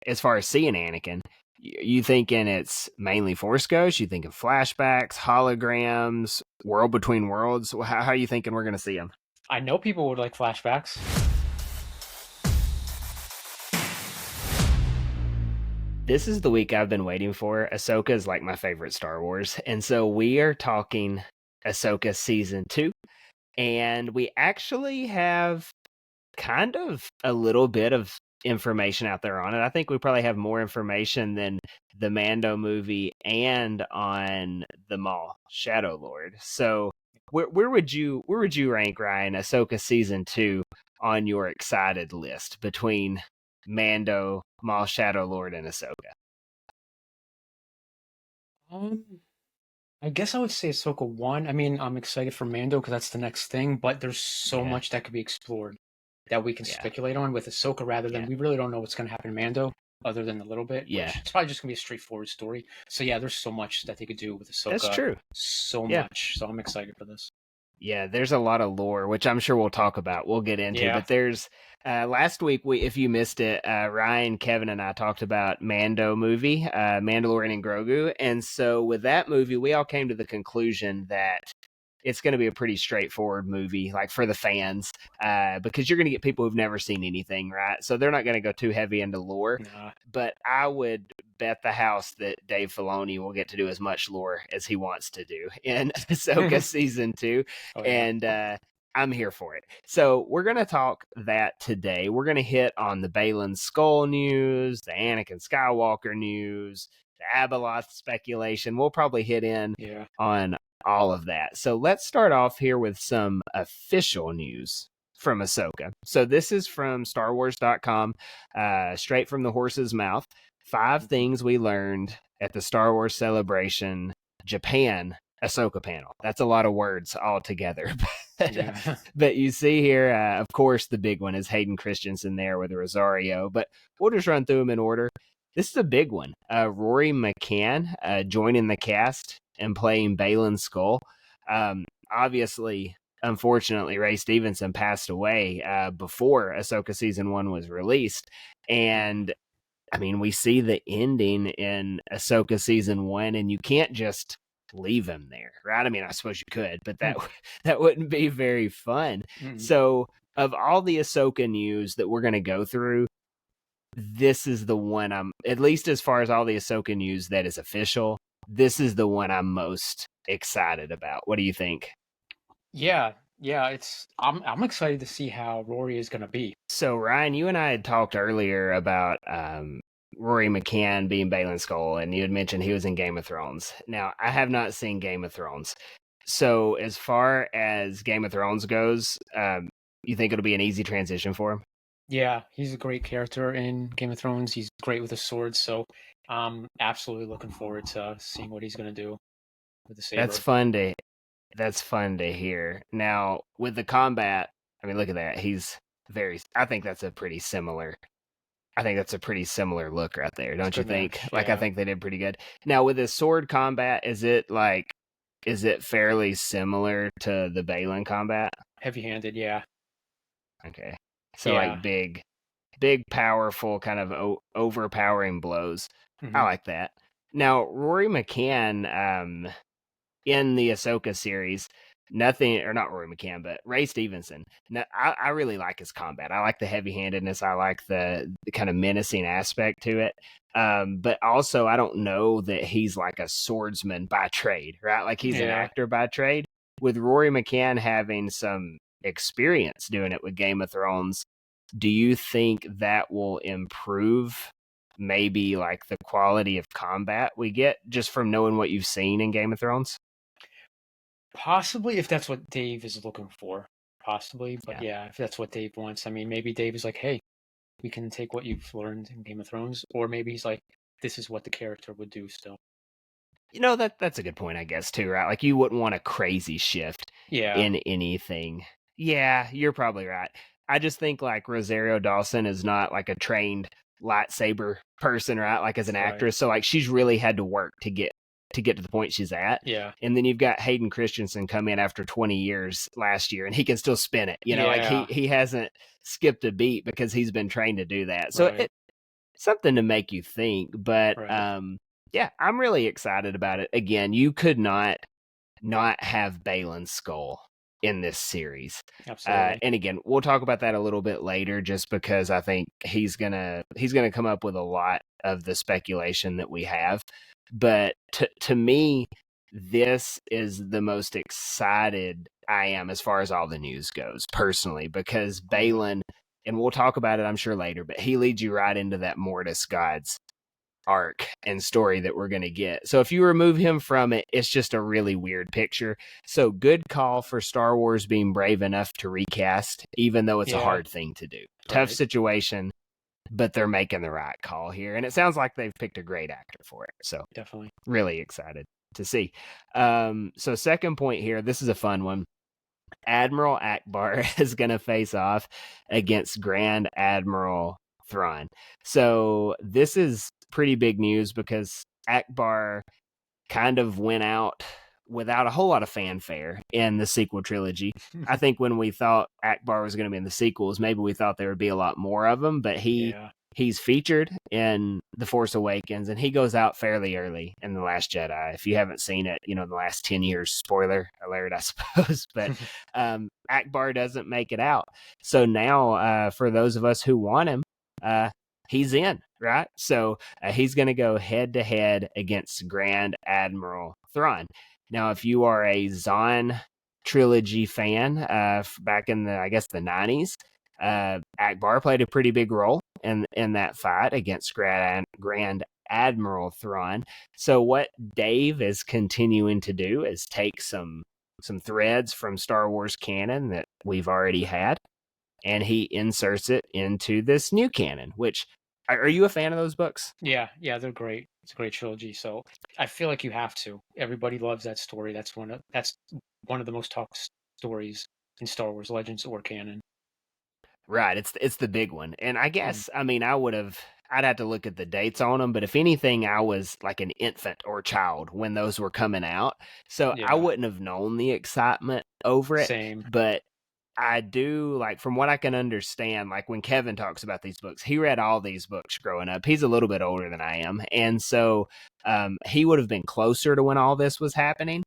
as far as seeing Anakin, you thinking it's mainly Force Ghosts? You thinking flashbacks, holograms, world between worlds? How are you thinking we're going to see him? I know people would like flashbacks. This is the week I've been waiting for. Ahsoka is like my favorite Star Wars. And so we are talking Ahsoka Season 2. And we actually have kind of a little bit of information out there on it. I think we probably have more information than the Mando movie and on the Maul Shadow Lord. So where would you rank, Ryan, Ahsoka Season 2 on your excited list between Mando, Maul Shadow Lord, and Ahsoka? I guess I would say Ahsoka 1. I mean, I'm excited for Mando because that's the next thing, but there's so Yeah. much that could be explored that we can Yeah. speculate on with Ahsoka rather than Yeah. we really don't know what's going to happen in Mando other than a little bit. Yeah. Which it's probably just going to be a straightforward story. So yeah, there's so much that they could do with Ahsoka. That's true. So Yeah. much. So I'm excited for this. Yeah, there's a lot of lore, which I'm sure we'll talk about. We'll get into, Yeah. but there's last week, if you missed it, Ryan, Kevin, and I talked about Mando movie, Mandalorian and Grogu, and so with that movie, we all came to the conclusion that it's going to be a pretty straightforward movie, like for the fans, because you're going to get people who've never seen anything, right? So they're not going to go too heavy into lore. Nah. But I would bet the house that Dave Filoni will get to do as much lore as he wants to do in Ahsoka Season 2. Oh, yeah. And I'm here for it. So we're going to talk that today. We're going to hit on the Baylan Skoll news, the Anakin Skywalker news, the Abaloth speculation. We'll probably hit in on all of that. So let's start off here with some official news from Ahsoka. So this is from StarWars.com, straight from the horse's mouth. 5 things we learned at the Star Wars Celebration Japan Ahsoka panel. That's a lot of words all together. But you see here, of course, the big one is Hayden Christensen there with Rosario, but we'll just run through them in order. This is a big one. Rory McCann joining the cast and playing Baylan Skoll. Obviously, unfortunately, Ray Stevenson passed away before Ahsoka Season 1 was released. And, I mean, we see the ending in Ahsoka Season 1, and you can't just leave him there, right? I mean, I suppose you could, but that wouldn't be very fun. Mm-hmm. So, of all the Ahsoka news that we're going to go through, this is the one at least as far as all the Ahsoka news that is official, this is the one I'm most excited about. What do you think? Yeah, I'm excited to see how Rory is going to be. So Ryan, you and I had talked earlier about Rory McCann being Baylan Skoll, and you had mentioned he was in Game of Thrones. Now, I have not seen Game of Thrones. So as far as Game of Thrones goes, you think it'll be an easy transition for him? Yeah, he's a great character in Game of Thrones. He's great with a sword, so I'm absolutely looking forward to seeing what he's going to do with the saber. That's fun to hear. Now, with the combat, I mean, look at that. I think that's a pretty similar look right there, don't you think? Match, like, I think they did pretty good. Now, with the sword combat, is it fairly similar to the Baylan combat? Heavy-handed, yeah. Okay. So, like, big, powerful, kind of overpowering blows. Mm-hmm. I like that. Now, Rory McCann, in the Ahsoka series, not Rory McCann, but Ray Stevenson. Now, I really like his combat. I like the heavy-handedness. I like the kind of menacing aspect to it. But also, I don't know that he's like a swordsman by trade, right? Like he's an actor by trade. With Rory McCann having some experience doing it with Game of Thrones, do you think that will improve maybe like the quality of combat we get just from knowing what you've seen in Game of Thrones? Possibly, if that's what Dave is looking for. Possibly, but yeah, if that's what Dave wants. I mean, maybe Dave is like, hey, we can take what you've learned in Game of Thrones, or maybe he's like, this is what the character would do still. You know, that's a good point, I guess, too, right? Like, you wouldn't want a crazy shift in anything. Yeah, you're probably right. I just think, like, Rosario Dawson is not, like, a trained lightsaber person, right? Like, as an actress. So, like, she's really had to work to get to the point she's at. Yeah. And then you've got Hayden Christensen come in after 20 years last year, and he can still spin it. You know, like, he hasn't skipped a beat because he's been trained to do that. So, something to make you think. But Right. yeah, I'm really excited about it. Again, you could not have Baylan Skoll in this series. Absolutely. And again, we'll talk about that a little bit later, just because I think he's gonna come up with a lot of the speculation that we have. But to me, this is the most excited I am as far as all the news goes, personally, because Baylan, and we'll talk about it, I'm sure, later, but he leads you right into that Mortis Gods arc and story that we're going to get. So if you remove him from it, it's just a really weird picture. So good call for Star Wars being brave enough to recast, even though it's a hard thing to do. Tough situation, but they're making the right call here. And it sounds like they've picked a great actor for it. So Definitely. Really excited to see. So second point here, this is a fun one. Admiral Ackbar is going to face off against Grand Admiral Thrawn. So this is pretty big news because Ackbar kind of went out without a whole lot of fanfare in the sequel trilogy. I think when we thought Ackbar was going to be in the sequels, maybe we thought there would be a lot more of him, but he's featured in The Force Awakens, and he goes out fairly early in The Last Jedi. If you haven't seen it, the last 10 years, spoiler alert, I suppose, but Ackbar doesn't make it out. So now, for those of us who want him, he's in, right? So he's going to go head-to-head against Grand Admiral Thrawn. Now, if you are a Zahn trilogy fan, back in the 90s, Ackbar played a pretty big role in that fight against Grand Admiral Thrawn. So what Dave is continuing to do is take some threads from Star Wars canon that we've already had, and he inserts it into this new canon. Which, are you a fan of those books? Yeah, they're great. It's a great trilogy. So I feel like you have to. Everybody loves that story. That's one of the most talked stories in Star Wars Legends or canon. Right, it's the big one. And I guess, I'd have to look at the dates on them, but if anything, I was like an infant or child when those were coming out. So I wouldn't have known the excitement over it. Same. But I do, like, from what I can understand, like when Kevin talks about these books, he read all these books growing up. He's a little bit older than I am. And so he would have been closer to when all this was happening.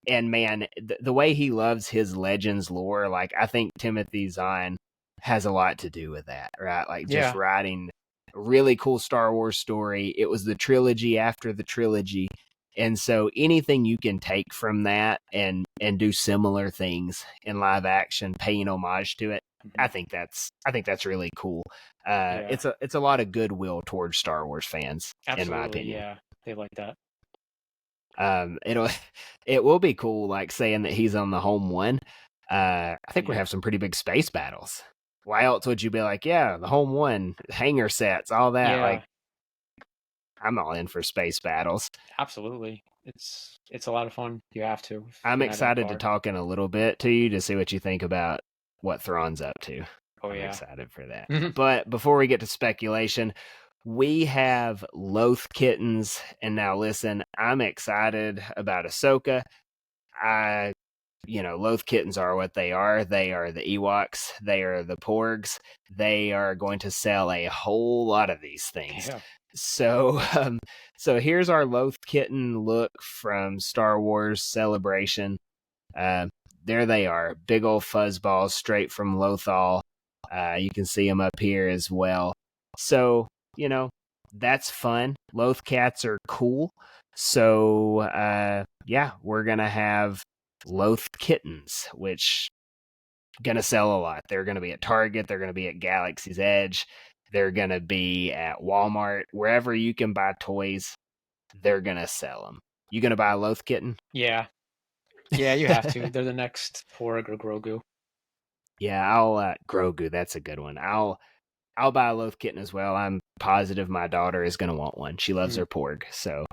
And man, the way he loves his Legends lore, like, I think Timothy Zahn has a lot to do with that, right? Like, just writing a really cool Star Wars story. It was the trilogy after the trilogy. And so anything you can take from that and do similar things in live action, paying homage to it, I think that's really cool. It's a lot of goodwill towards Star Wars fans, in my opinion. Yeah, they like that. It will be cool, like, saying that he's on the home one. I think we have some pretty big space battles. Why else would you be like, yeah, the home one, hangar sets, all that? Yeah. Like, I'm all in for space battles. Absolutely. It's a lot of fun. You have to. I'm excited to talk in a little bit to you to see what you think about what Thrawn's up to. I'm excited for that. But before we get to speculation, we have Loth kittens. And now listen, I'm excited about Ahsoka. Loth kittens are what they are. They are the Ewoks. They are the Porgs. They are going to sell a whole lot of these things. Yeah. So here's our Loth kitten look from Star Wars Celebration. There they are, big old fuzzballs straight from Lothal. You can see them up here as well. So, that's fun. Loth cats are cool. So, we're going to have Loth kittens, which going to sell a lot. They're going to be at Target. They're going to be at Galaxy's Edge. They're going to be at Walmart. Wherever you can buy toys, they're going to sell them. You going to buy a Loth kitten? Yeah. Yeah, you have to. They're the next Porg or Grogu. Yeah, I'll Grogu. That's a good one. I'll buy a Loth kitten as well. I'm positive my daughter is going to want one. She loves her Porg, so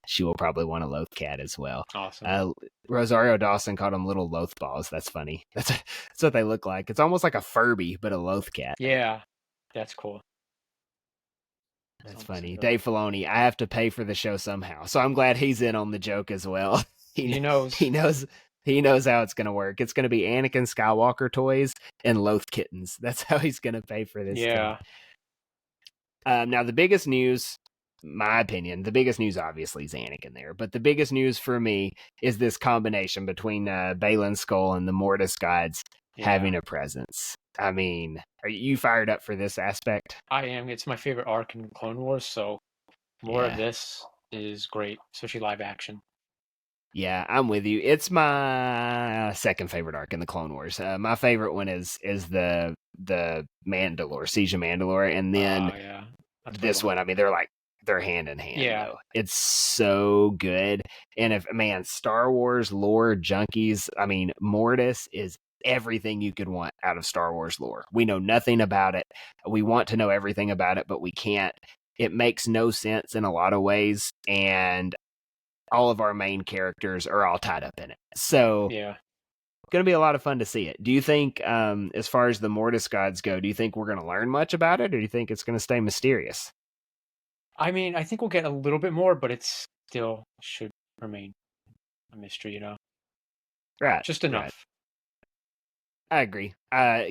she will probably want a Loth cat as well. Awesome. Rosario Dawson called them little Loth balls. That's funny. That's what they look like. It's almost like a Furby, but a Loth cat. Yeah, that's cool. That's funny. Dave Filoni, I have to pay for the show somehow, so I'm glad he's in on the joke as well. He knows how it's going to work. It's going to be Anakin Skywalker toys and Loth kittens. That's how he's going to pay for this. Yeah. Now, the biggest news, my opinion, the biggest news obviously is Anakin there, but the biggest news for me is this combination between Baylan Skoll and the Mortis gods having a presence. I mean, are you fired up for this aspect? I am. It's my favorite arc in Clone Wars, so more of this is great, especially live action. Yeah, I'm with you. It's my second favorite arc in the Clone Wars. My favorite one is the Mandalore, Siege of Mandalore, and then this one. I mean, they're hand in hand. Yeah, though. It's so good. And if Star Wars lore junkies, I mean, Mortis is everything you could want out of Star Wars lore. We know nothing about it. We want to know everything about it, but we can't. It makes no sense in a lot of ways, and all of our main characters are all tied up in it. So yeah. Going to be a lot of fun to see it. Do you think, as far as the Mortis gods go, do you think we're going to learn much about it, or do you think it's going to stay mysterious? I mean, I think we'll get a little bit more, but it still should remain a mystery, you know? Right. Just enough. Right. I agree.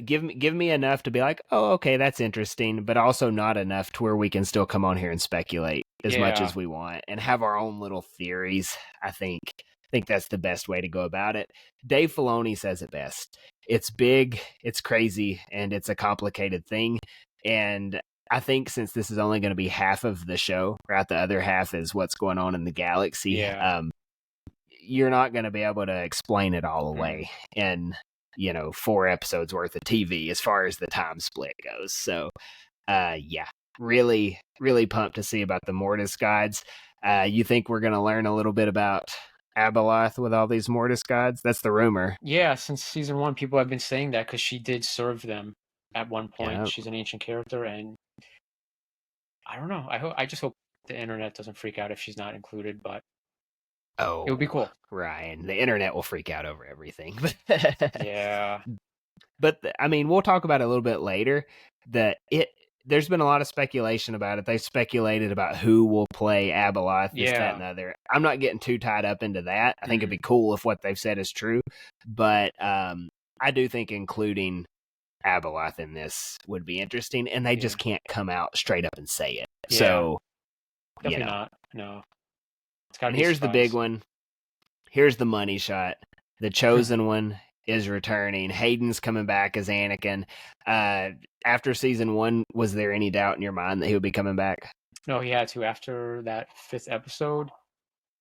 Give me enough to be like, oh, okay, that's interesting, but also not enough to where we can still come on here and speculate as much as we want and have our own little theories. I think that's the best way to go about it. Dave Filoni says it best. It's big, it's crazy, and it's a complicated thing. And I think since this is only going to be half of the show, right, the other half is what's going on in the galaxy. You're not going to be able to explain it all away. And 4 episodes worth of TV as far as the time split goes. So, really, really pumped to see about the Mortis gods. You think we're going to learn a little bit about Abaloth with all these Mortis gods? That's the rumor. Yeah, since season 1, people have been saying that because she did serve them at one point. Yep. She's an ancient character, and I don't know. I just hope the internet doesn't freak out if she's not included, but it would be cool. Ryan, the internet will freak out over everything. Yeah. But I mean, we'll talk about it a little bit later. There's been a lot of speculation about it. They've speculated about who will play Abaloth, this, that, and the other. I'm not getting too tied up into that. I think it'd be cool if what they've said is true. But I do think including Abaloth in this would be interesting. And they just can't come out straight up and say it. Yeah. So, definitely not. No. And here's the big one. Here's the money shot. The chosen one is returning. Hayden's coming back as Anakin. After season 1, was there any doubt in your mind that he would be coming back? No, he had to. After that 5th episode,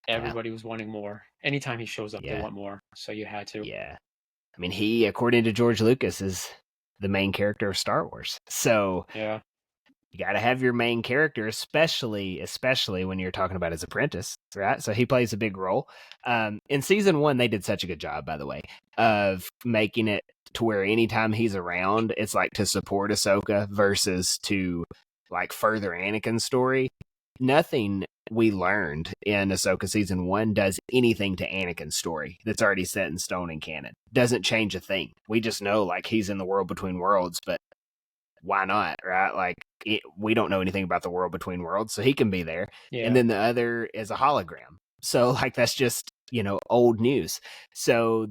everybody was wanting more. Anytime he shows up, they want more. So you had to. Yeah. I mean, he, according to George Lucas, is the main character of Star Wars. So yeah. You got to have your main character, especially when you're talking about his apprentice, right? So he plays a big role. In season 1, they did such a good job, by the way, of making it to where anytime he's around, it's like to support Ahsoka versus to like further Anakin's story. Nothing we learned in Ahsoka season 1 does anything to Anakin's story that's already set in stone in canon. Doesn't change a thing. We just know like he's in the world between worlds, but why not, right? Like, we don't know anything about the world between worlds, so he can be there. Yeah. And then the other is a hologram. So, like, that's just, old news. So,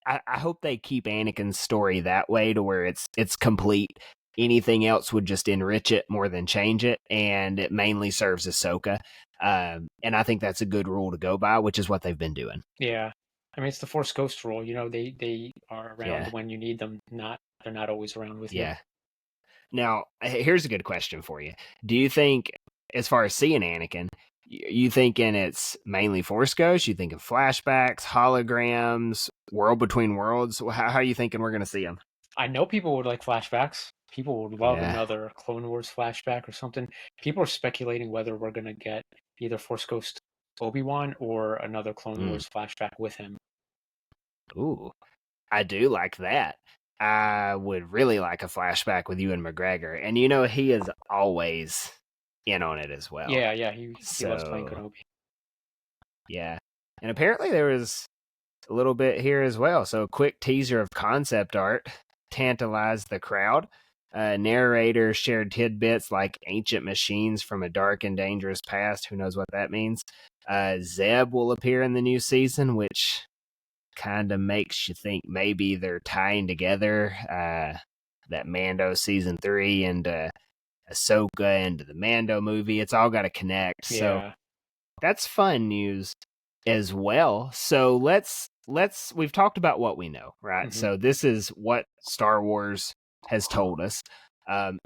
I hope they keep Anakin's story that way to where it's complete. Anything else would just enrich it more than change it, and it mainly serves Ahsoka. And I think that's a good rule to go by, which is what they've been doing. Yeah. I mean, it's the Force Ghost rule. They are around when you need them. They're not always around with you. Yeah. Now, here's a good question for you. Do you think, as far as seeing Anakin, you thinking it's mainly Force Ghosts? You thinking flashbacks, holograms, world between worlds? How are you thinking we're going to see him? I know people would like flashbacks. People would love another Clone Wars flashback or something. People are speculating whether we're going to get either Force Ghost Obi-Wan or another Clone Wars flashback with him. Ooh, I do like that. I would really like a flashback with Ewan McGregor. And he is always in on it as well. Yeah, he loves playing Kenobi. Yeah. And apparently there was a little bit here as well. So a quick teaser of concept art tantalized the crowd. Narrator shared tidbits like ancient machines from a dark and dangerous past. Who knows what that means? Zeb will appear in the new season, which kind of makes you think maybe they're tying together that Mando season 3 and Ahsoka into the Mando movie. It's all got to connect. So Yeah. that's fun news as well. So we've talked about what we know, right? Mhm. So this is what Star Wars has told us.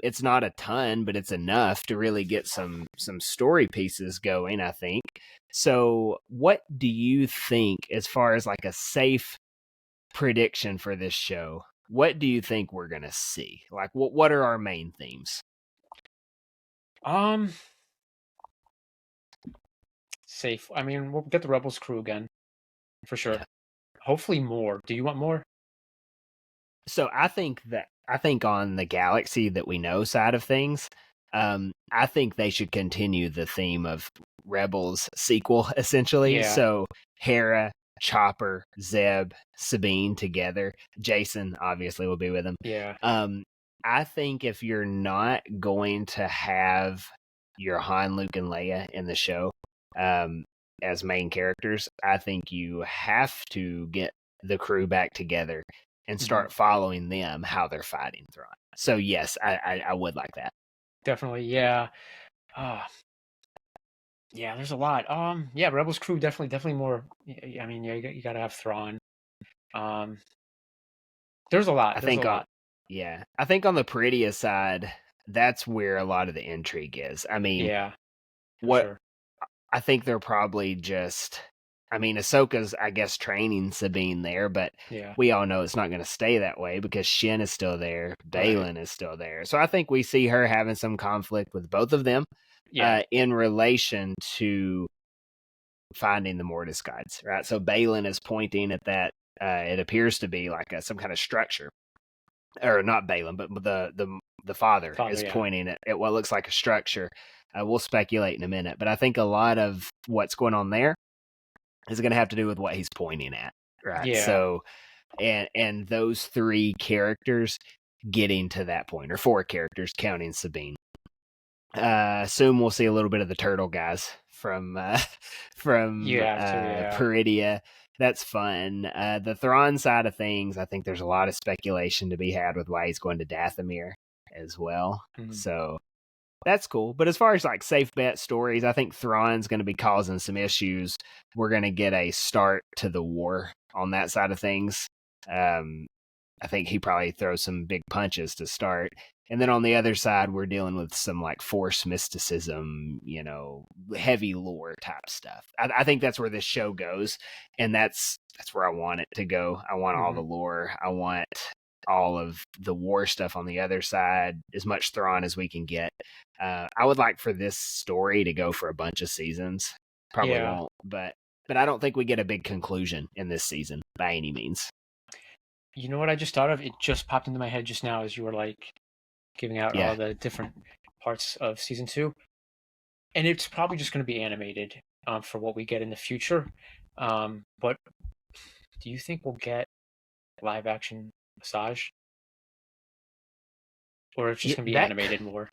It's not a ton, but it's enough to really get some story pieces going, I think. So what do you think as far as like a safe prediction for this show? What do you think we're going to see? Like what are our main themes? Um, Safe. I mean, we'll get the Rebels crew again for sure. Yeah. Hopefully more. Do you want more? So I think on the galaxy that we know side of things, I think they should continue the theme of Rebels sequel essentially. Yeah. So Hera, Chopper, Zeb, Sabine together. Jason obviously will be with them. Yeah. I think if you're not going to have your Han, Luke, and Leia in the show as main characters, I think you have to get the crew back together and start following them how they're fighting Thrawn. So yes, I would like that. Definitely. Yeah. Yeah, there's a lot. Yeah, Rebels crew definitely more. I mean, yeah, you got to have Thrawn. Um, there's a lot. I There's a think lot. I think on the Peridia side, that's where a lot of the intrigue is. I mean, Yeah, for what sure. I think they're probably just. I mean, Ahsoka's, I guess, training Sabine there, but Yeah. we all know it's not going to stay that way because Shin is still there, Right. Baylan is still there. So I think we see her having some conflict with both of them Yeah. in relation to finding the Mortis guides, right? So Baylan is pointing at that. It appears to be like some kind of structure, or not Baylan, but the father is Yeah. pointing at what looks like a structure. We'll speculate in a minute, but I think a lot of what's going on there is going to have to do with what he's pointing at, right? Yeah. So, and those three characters getting to that point, or four characters counting Sabine. Soon we'll see a little bit of the turtle guys from Peridia. That's fun. The Thrawn side of things, I think there's a lot of speculation to be had with why he's going to Dathomir as well. So that's cool. But as far as like safe bet stories, I think Thrawn's going to be causing some issues. We're going to get a start to the war on that side of things. I think he probably throws some big punches to start. And then on the other side, we're dealing with some like Force mysticism, heavy lore type stuff. I think that's where this show goes, and that's where I want it to go. I want all the lore. I want all of the war stuff on the other side, as much Thrawn as we can get. I would like for this story to go for a bunch of seasons. Probably won't, but I don't think we get a big conclusion in this season by any means. You know what I just thought of? It just popped into my head just now as you were like giving out all the different parts of season 2, and it's probably just going to be animated for what we get in the future. But do you think we'll get live action Massage, or it's just going to be animated more?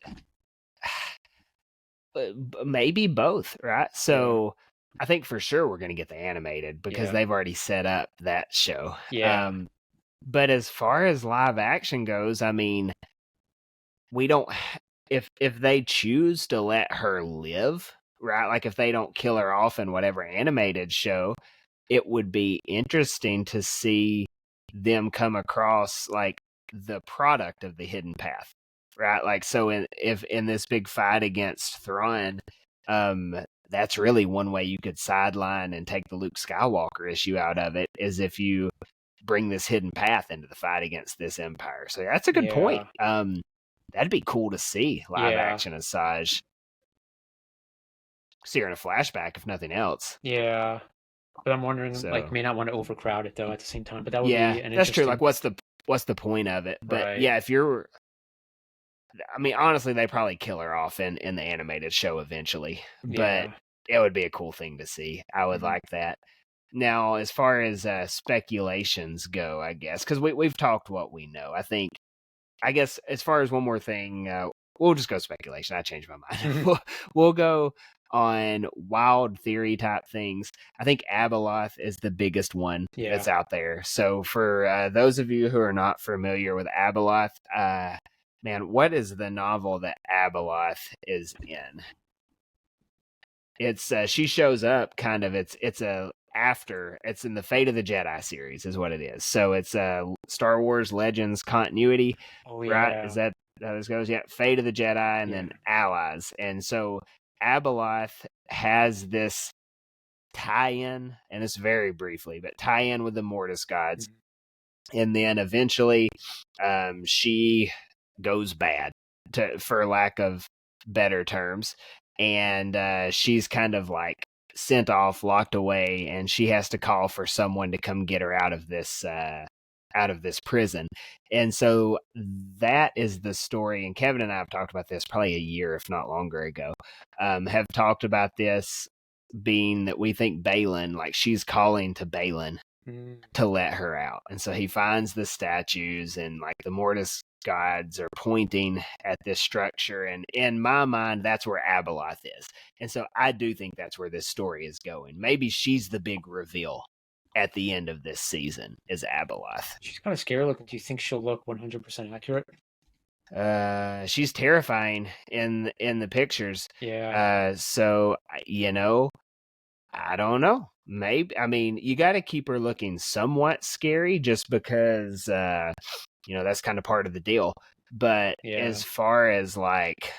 Maybe both, right? So I think for sure we're going to get the animated because they've already set up that show. Yeah. But as far as live action goes, I mean, we don't. If they choose to let her live, right? Like if they don't kill her off in whatever animated show, it would be interesting to see them come across like the product of the hidden path, right? Like so, if in this big fight against Thrawn, that's really one way you could sideline and take the Luke Skywalker issue out of it, is if you bring this hidden path into the fight against this empire. So that's a good point. That'd be cool to see live action Asajj. See her in a flashback, if nothing else. Yeah, but I'm wondering, like, may not want to overcrowd it though at the same time. But that would be an that's true. Like, what's the point of it? But if you're, I mean, honestly, they probably kill her off in the animated show eventually. But it would be a cool thing to see. I would like that. Now, as far as speculations go, I guess, because we've talked what we know. I guess as far as one more thing, we'll just go speculation. I changed my mind. We'll go on wild theory type things. I think Abaloth is the biggest one that's out there. So for those of you who are not familiar with Abaloth, Man, what is the novel that Abaloth is in? It's she shows up kind of. It's in the Fate of the Jedi series is what it is. So it's Star Wars Legends continuity, Oh right? yeah. Is that how this goes? Yeah, Fate of the Jedi and Yeah. then Allies. And so Abaloth has this tie-in, and it's very briefly, but tie-in with the Mortis gods. And then eventually she goes bad, for lack of better terms, and she's kind of like sent off, locked away, and she has to call for someone to come get her out of this prison. And so that is the story. And Kevin and I have talked about this probably a year, if not longer ago. Have talked about this being that we think Baylan, like she's calling to Baylan to let her out. And so he finds the statues, and like the Mortis gods are pointing at this structure. And in my mind, that's where Abaloth is. And so I do think that's where this story is going. Maybe she's the big reveal at the end of this season, is Abaloth. She's kind of scary looking. Do you think she'll look 100% accurate? She's terrifying in the pictures. Yeah. So I don't know. Maybe, I mean, you got to keep her looking somewhat scary, just because that's kind of part of the deal. But as far as like,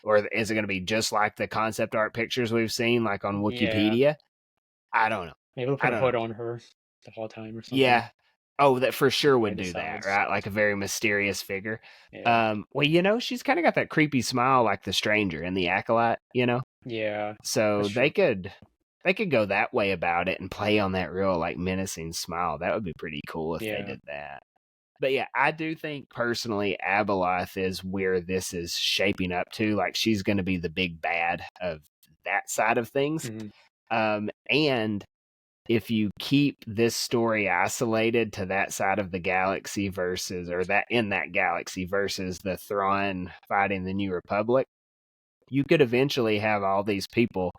or is it going to be just like the concept art pictures we've seen, like on Wikipedia? Yeah. I don't know. Maybe we'll put a hood on her the whole time or something. Yeah. Oh, that for sure would do that, right? Like a very mysterious figure. Yeah. Well, she's kind of got that creepy smile, like the stranger in the Acolyte, Yeah. So they could go that way about it and play on that real like menacing smile. That would be pretty cool if they did that. But yeah, I do think personally Abaloth is where this is shaping up to. Like she's going to be the big bad of that side of things. And if you keep this story isolated to that side of the galaxy versus the Thrawn fighting the New Republic, you could eventually have all these people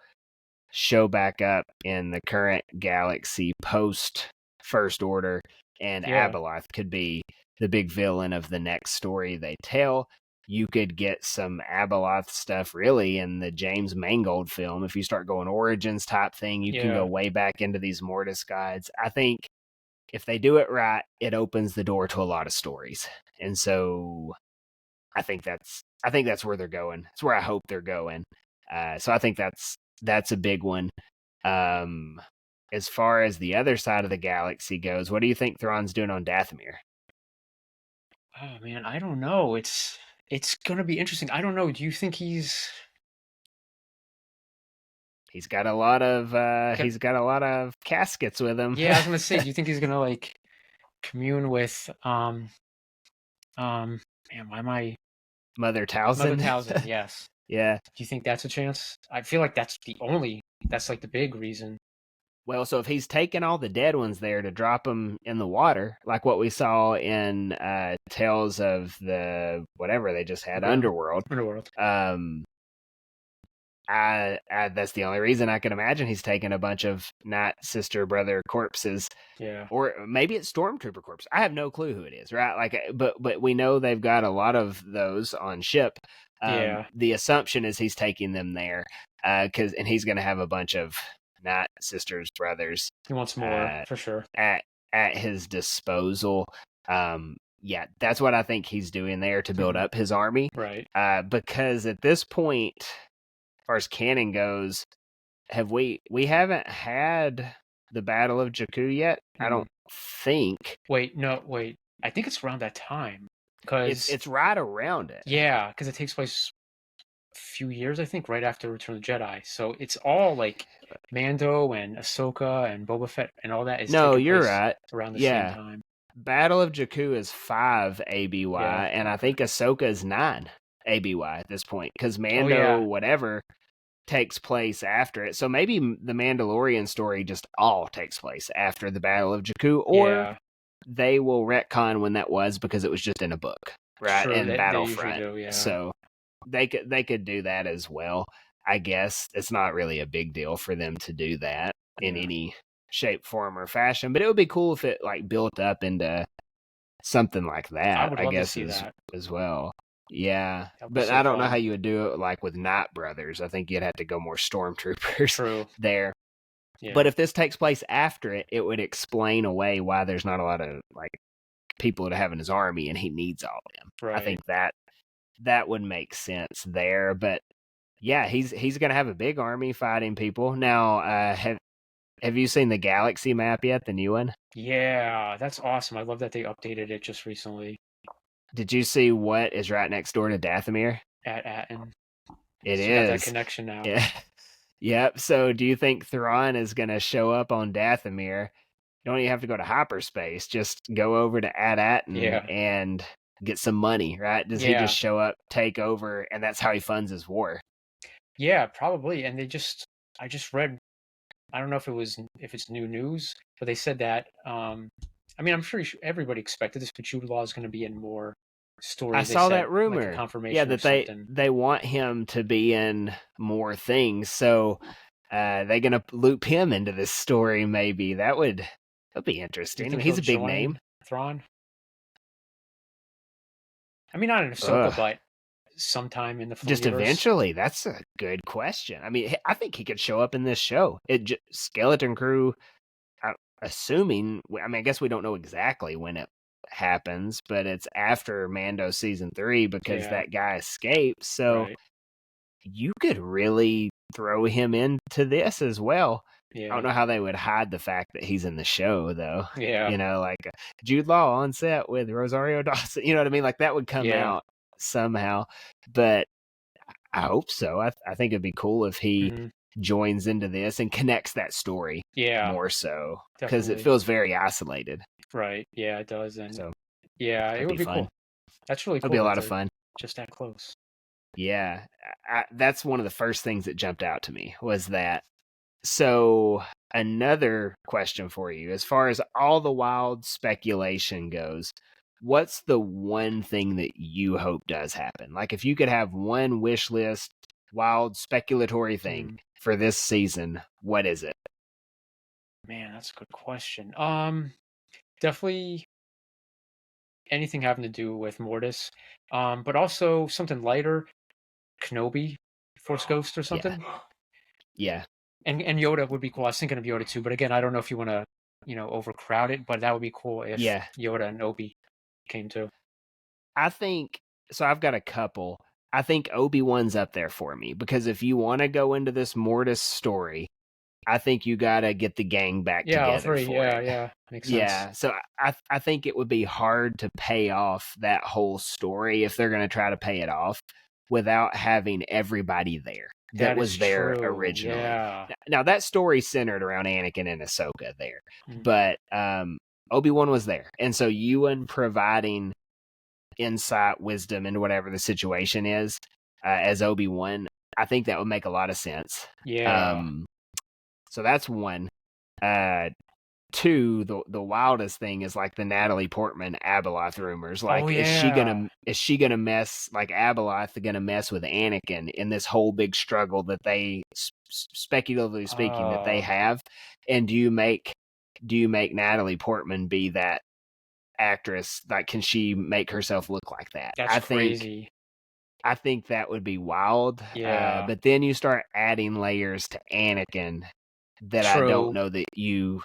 show back up in the current galaxy post First Order, and Abaloth could be the big villain of the next story they tell. You could get some Abaloth stuff really in the James Mangold film. If you start going Origins type thing, you can go way back into these Mortis guides. I think if they do it right, it opens the door to a lot of stories. And so I think that's where they're going. It's where I hope they're going. So I think that's a big one. As far as the other side of the galaxy goes, what do you think Thrawn's doing on Dathomir? Oh man, I don't know. It's gonna be interesting. I don't know. Do you think he's got a lot of caskets with him? Yeah, I was gonna say, do you think he's gonna like commune with man, why am I Mother Talzin? Mother Talzin, yes. Yeah. Do you think that's a chance? I feel like that's like the big reason. Well, so if he's taking all the dead ones there to drop them in the water, like what we saw in Tales of the whatever they just had, Underworld. That's the only reason I can imagine he's taking a bunch of Night Sister brother corpses. Yeah. Or maybe it's Stormtrooper corpse. I have no clue who it is, right? Like, but we know they've got a lot of those on ship. The assumption is he's taking them there, and he's going to have a bunch of Night Sisters brothers. He wants more for sure at his disposal. Yeah, that's what I think he's doing there to build up his army, right? Because at this point, as far as canon goes, we haven't had the Battle of Jakku yet. I don't think. Wait. I think it's around that time because it's right around it. Yeah, because it takes place a few years, I think, right after Return of the Jedi. So it's all like Mando and Ahsoka and Boba Fett and all that is. No, you're right. Around the same time. Battle of Jakku is 5 ABY, and I think Ahsoka is 9 ABY at this point because Mando whatever takes place after it. So maybe the Mandalorian story just all takes place after the Battle of Jakku, or they will retcon when that was because it was just in a book, right? Sure, in Battlefront. So they could do that as well. I guess it's not really a big deal for them to do that in any shape, form, or fashion, but it would be cool if it like built up into something like I that, would I love to guess, see that. as well. Yeah, That would be but so I don't know how fun. you would do it like with Night Brothers. I think you'd have to go more stormtroopers True. there. But Yeah. if this takes place after it, it would explain away why there's not a lot of like people to have in his army, and he needs all of them. I Right. think that would make sense there. But yeah, he's gonna have a big army fighting people. Now, have you seen the galaxy map yet? The new one? Yeah, that's awesome. I love that they updated it just recently Did you see what is right next door to Dathomir? at Atten. It So you got that is. connection now. Yeah. Yep. So do you think Thrawn is gonna show up on Dathomir? You don't even have to go to hyperspace. Just go over to Ad-Atten Yeah. and get some money, right? Does he Yeah. just show up, take over, and that's how he funds his war? Yeah, probably. And I just read, I don't know if it's new news, but they said that, I mean, I'm sure everybody expected this, but Jude Law is going to be in more I stories. They saw said that like a rumor. Yeah, confirmation or that something. they want him to be in more things. So they're gonna loop him into this story. Maybe that'd be Do you interesting. I mean, think he's he'll a big name. join Thrawn? I mean, not in Ahsoka, Ugh. but sometime in the film Just universe. eventually, that's a good question. I mean, I think he could show up in this show. Skeleton Crew, assuming. I mean, I guess we don't know exactly when it happens, but it's after Mando season 3 because Yeah, that guy escaped. So right. you could really throw him into this as well. I don't Yeah, know how they would hide the fact that he's in the show, though. yeah, Like Jude Law on set with Rosario Dawson. You know what I mean? Like that would come yeah. out somehow. But I hope so. I think it'd be cool if he Hmm. joins into this and connects that story Yeah, more so because it definitely. feels very isolated. Right. Yeah, it does. And So yeah, it that'd would be be cool. fun. That's really It'll be cool a that lot of they're fun. just that close. Yeah, that's one of the first things that jumped out to me was that. So another question for you, as far as all the wild speculation goes, what's the one thing that you hope does happen? Like if you could have one wish list, wild speculatory thing Hmm. for this season, what is it? Man, that's a good question. Definitely anything having to do with Mortis. But also something lighter, Kenobi, Force Ghost or Yeah. something. Yeah. And Yoda would be cool. I was thinking of Yoda too, but again, I don't know if you want to, overcrowd it, but that would be cool if Yeah. Yoda and Obi came too. I think so. I've got a couple. I think Obi-Wan's up there for me because if you want to go into this Mortis story, I think you got to get the gang back Yeah, all together three. for Yeah, it. yeah, makes sense. Yeah, so I think it would be hard to pay off that whole story if they're going to try to pay it off without having everybody there that That is was there true. originally. Yeah. Now that story centered around Anakin and Ahsoka there, Mm. but Obi-Wan was there, and so Ewan providing insight, wisdom into whatever the situation is as Obi-Wan, I think that would make a lot of sense. Yeah. So that's one. Uh, Two, the wildest thing is like the Natalie Portman Abaloth rumors. Oh Like, yeah. is she gonna mess like Abaloth gonna mess with Anakin in this whole big struggle that they speculatively speaking that they Oh, have? And do you make Natalie Portman be that actress? Like, can she make herself look like that? that's crazy. I think that would be wild. Yeah. But then you start adding layers to Anakin that I don't True. know that you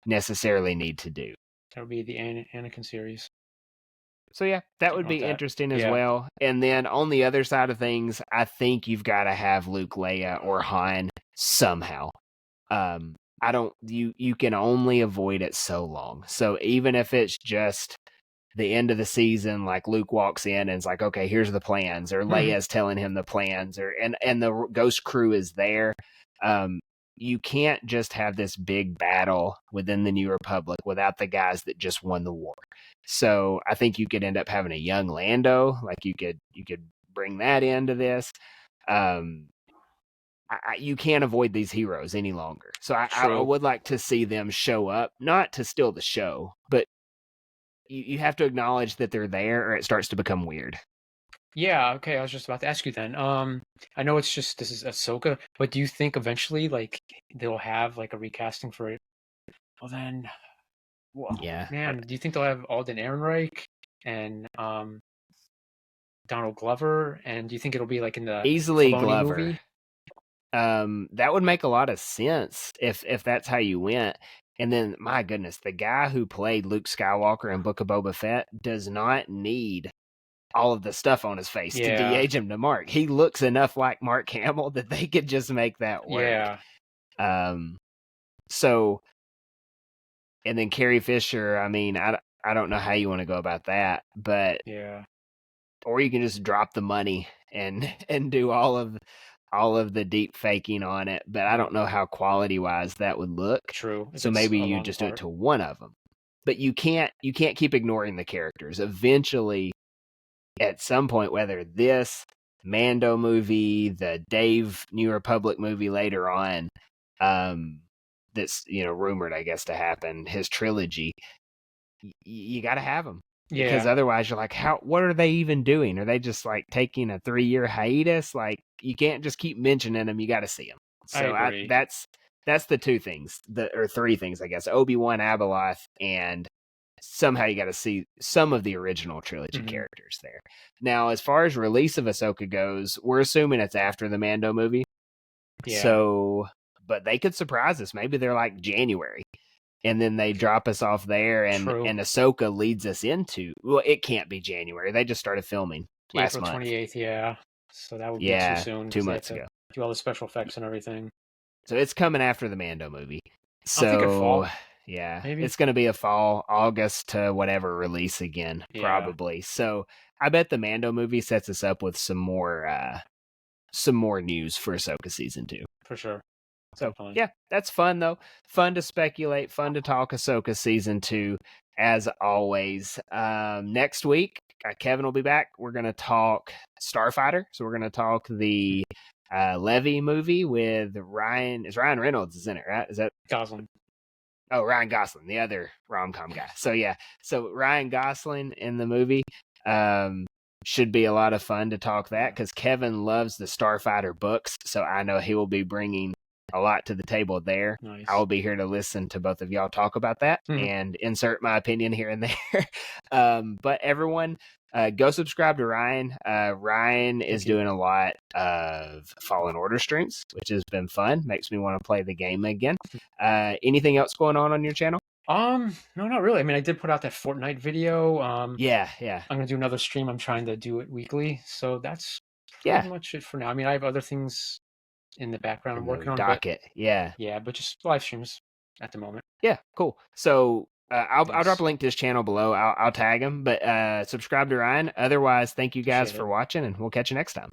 necessarily need to do. That would be the Anakin series. So yeah, that Thinking would about be that. interesting as Yeah. well. And then on the other side of things, I think you've got to have Luke, Leia, or Han somehow. I don't you can only avoid it so long. So even if it's just the end of the season, like Luke walks in and it's like, okay, here's the plans, or Leia's telling him the plans, or and the Ghost crew is there. You can't just have this big battle within the New Republic without the guys that just won the war. So I think you could end up having a young Lando, like you could bring that into this. Um, you can't avoid these heroes any longer. So I True. would like to see them show up, not to steal the show, but you have to acknowledge that they're there, or it starts to become weird. Yeah, okay, I was just about to ask you then. I know this is Ahsoka, but do you think eventually like they'll have like a recasting for it? Well then, Whoa, Yeah. man, do you think they'll have Alden Ehrenreich and Donald Glover? And do you think it'll be like in the Easily Filoni Glover. movie? That would make a lot of sense if that's how you went. And then, my goodness, the guy who played Luke Skywalker in Book of Boba Fett does not need all of the stuff on his face to Yeah. de-age him to Mark. He looks enough like Mark Hamill that they could just make that work. Yeah. So, and then Carrie Fisher, I mean, I don't know how you want to go about that, but Yeah. or you can just drop the money and do all of the deep faking on it, but I don't know how quality wise that would look. True. If So it's maybe a you long just do it part. to one of them. But you can't keep ignoring the characters. Eventually, at some point, whether this Mando movie, the Dave New Republic movie later on, that's rumored, I guess, to happen, his trilogy, you got to have them. Because Yeah. otherwise you're like, what are they even doing? Are they just like taking a 3-year hiatus? Like, you can't just keep mentioning them. You got to see them. So I agree. that's the two things, or three things, I guess. Obi-Wan, Abaloth, and somehow you got to see some of the original trilogy characters there. Now, as far as release of Ahsoka goes, we're assuming it's after the Mando movie. Yeah. So, but they could surprise us. Maybe they're like January. And then they drop us off there, and Ahsoka leads us into. Well, it can't be January. They just started filming last April month. 28th, yeah. So that would be too soon. 2 months ago. Do all the special effects and everything. So it's coming after the Mando movie. I'm thinking fall. Yeah, maybe it's going to be a fall, August to whatever release again, probably. So I bet the Mando movie sets us up with some more news for Ahsoka season 2. For sure. So, yeah, that's fun, though. Fun to speculate, fun to talk Ahsoka Season 2, as always. Next week, Kevin will be back. We're going to talk Starfighter. So we're going to talk the Levy movie with Ryan. Is Ryan Reynolds is in it, right? Is that Gosling? Oh, Ryan Gosling, the other rom-com guy. So, yeah. So Ryan Gosling in the movie. Should be a lot of fun to talk that, because Kevin loves the Starfighter books. So I know he will be bringing a lot to the table there. Nice. I will be here to listen to both of y'all talk about that and insert my opinion here and there. But everyone, go subscribe to Ryan. Ryan is doing a lot of Fallen Order streams, which has been fun. Makes me want to play the game again. Anything else going on your channel? No, not really. I mean, I did put out that Fortnite video. Yeah. I'm gonna do another stream. I'm trying to do it weekly, so that's pretty much it for now. I mean, I have other things in the background I'm working on. Docket. Yeah, but just live streams at the moment. Yeah, cool. So I'll drop a link to his channel below. I'll tag him, but subscribe to Ryan. Otherwise, thank you guys for watching, and we'll catch you next time.